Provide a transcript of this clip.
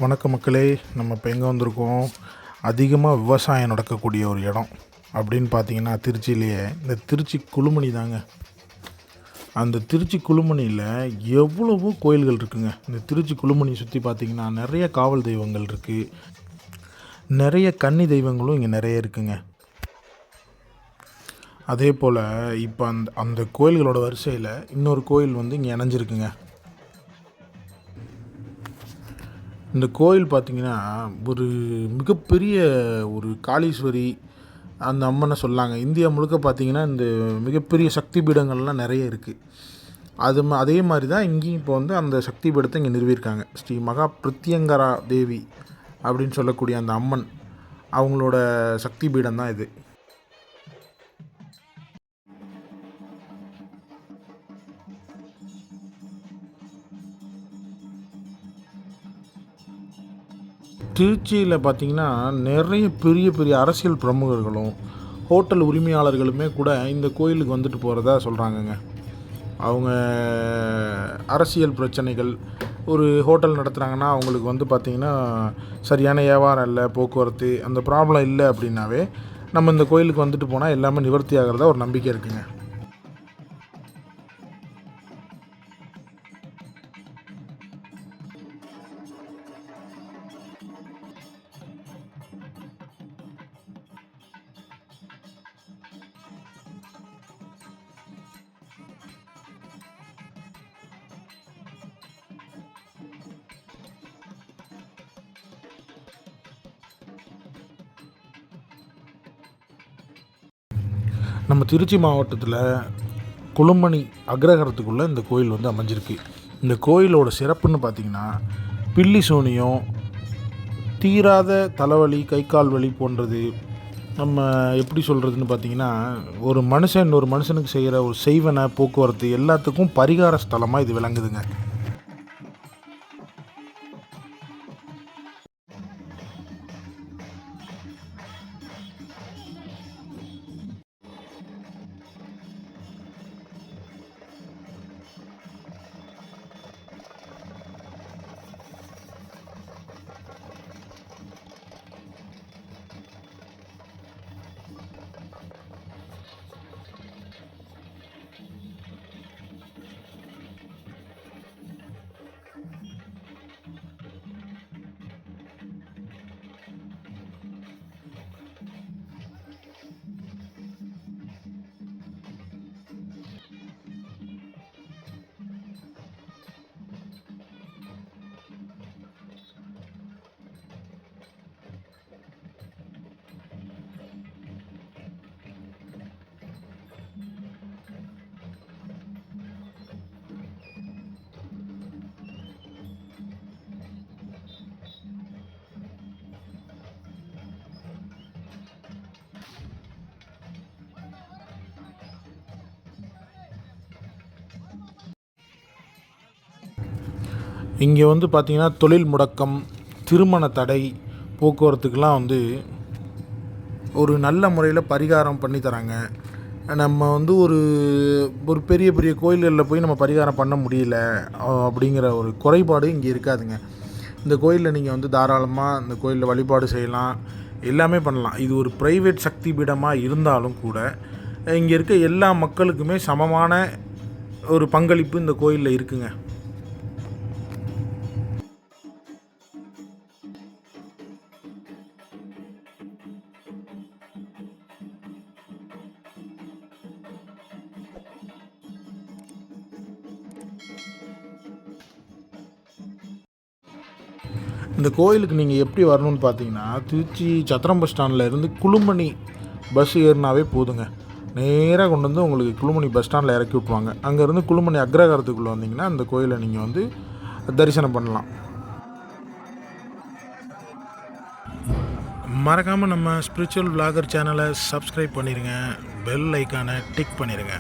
வணக்கம் மக்களே. நம்ம இப்போ எங்கே வந்திருக்கோம்? அதிகமாக விவசாயம் நடக்கக்கூடிய ஒரு இடம் அப்படின்னு பார்த்தீங்கன்னா திருச்சியிலேயே இந்த திருச்சி குழுமணி தாங்க. அந்த திருச்சி குழுமணியில் எவ்வளவோ கோயில்கள் இருக்குங்க. இந்த திருச்சி குழுமணி சுற்றி பார்த்தீங்கன்னா நிறைய காவல் தெய்வங்கள் இருக்குது, நிறைய கன்னி தெய்வங்களும் இங்கே நிறைய இருக்குங்க. அதே போல் இப்போ அந்த அந்த கோயில்களோட வரிசையில் இன்னொரு கோயில் வந்து இங்கே இணைஞ்சிருக்குங்க. இந்த கோயில் பார்த்திங்கன்னா ஒரு மிகப்பெரிய ஒரு காளீஸ்வரி அந்த அம்மனை சொல்லாங்க. இந்தியா முழுக்க பார்த்திங்கன்னா இந்த மிகப்பெரிய சக்தி பீடங்கள்லாம் நிறைய இருக்குது. அதே மாதிரி தான் இங்கேயும் இப்போ வந்து அந்த சக்தி பீடத்தை இங்கே நிறுவியிருக்காங்க. ஸ்ரீ மகா பிரித்யங்கரா தேவி அப்படின்னு சொல்லக்கூடிய அந்த அம்மன் அவங்களோட சக்தி பீடம் தான் இது. திருச்சியில் பார்த்திங்கன்னா நிறைய பெரிய பெரிய அரசியல் பிரமுகர்களும் ஹோட்டல் உரிமையாளர்களுமே கூட இந்த கோயிலுக்கு வந்துட்டு போகிறதா சொல்கிறாங்கங்க. அவங்க அரசியல் பிரச்சனைகள், ஒரு ஹோட்டல் நடத்துகிறாங்கன்னா அவங்களுக்கு வந்து பார்த்திங்கன்னா சரியான வியாபாரம் இல்லை, போக்குவரத்து அந்த ப்ராப்ளம் இல்லை அப்படின்னாவே நம்ம இந்த கோயிலுக்கு வந்துட்டு போனால் எல்லாமே நிவர்த்தி ஆகிறதா ஒரு நம்பிக்கை இருக்குங்க. நம்ம திருச்சி மாவட்டத்தில் குழுமணி அக்ரஹாரத்துக்குள்ளே இந்த கோயில் வந்து அமைஞ்சிருக்கு. இந்த கோயிலோட சிறப்புன்னு பார்த்திங்கன்னா பில்லி சூனியம், தீராத தலைவலி, கை கால் வலி போன்றது, நம்ம எப்படி சொல்கிறதுன்னு பார்த்திங்கன்னா ஒரு மனுஷன் இன்னொரு மனுஷனுக்கு செய்கிற ஒரு செய்வன போக்குவரத்து எல்லாத்துக்கும் பரிகார ஸ்தலமாக இது விளங்குதுங்க. இங்கே வந்து பார்த்திங்கன்னா தொழில் முடக்கம், திருமண தடை, போக்குவரத்துக்கெலாம் வந்து ஒரு நல்ல முறையில் பரிகாரம் பண்ணி தராங்க. நம்ம வந்து ஒரு ஒரு பெரிய பெரிய கோயில்களில் போய் நம்ம பரிகாரம் பண்ண முடியல அப்படிங்கிற ஒரு குறைபாடு இங்கே இருக்காதுங்க. இந்த கோயிலில் நீங்கள் வந்து தாராளமாக இந்த கோயிலில் வழிபாடு செய்யலாம், எல்லாமே பண்ணலாம். இது ஒரு ப்ரைவேட் சக்தி பீடமாக இருந்தாலும் கூட இங்கே இருக்க எல்லா மக்களுக்குமே சமமான ஒரு பங்களிப்பு இந்த கோயிலில் இருக்குங்க. இந்த கோயிலுக்கு நீங்கள் எப்படி வரணும்னு பார்த்தீங்கன்னா திருச்சி சத்திரம் பஸ் ஸ்டாண்டில் இருந்து குழுமணி பஸ் ஏறினாவே போதுங்க. நேராக கொண்டு வந்து உங்களுக்கு குழுமணி பஸ் ஸ்டாண்டில் இறக்கி விட்ருவாங்க. அங்கேருந்து குழுமணி அக்ரஹாரத்துக்குள்ளே வந்தீங்கன்னா அந்த கோயிலை நீங்கள் வந்து தரிசனம் பண்ணலாம். மறக்காமல் நம்ம ஸ்பிரிச்சுவல் விளாகர் சேனலை சப்ஸ்கிரைப் பண்ணிடுங்க, பெல் ஐக்கானை டிக் பண்ணிடுங்க.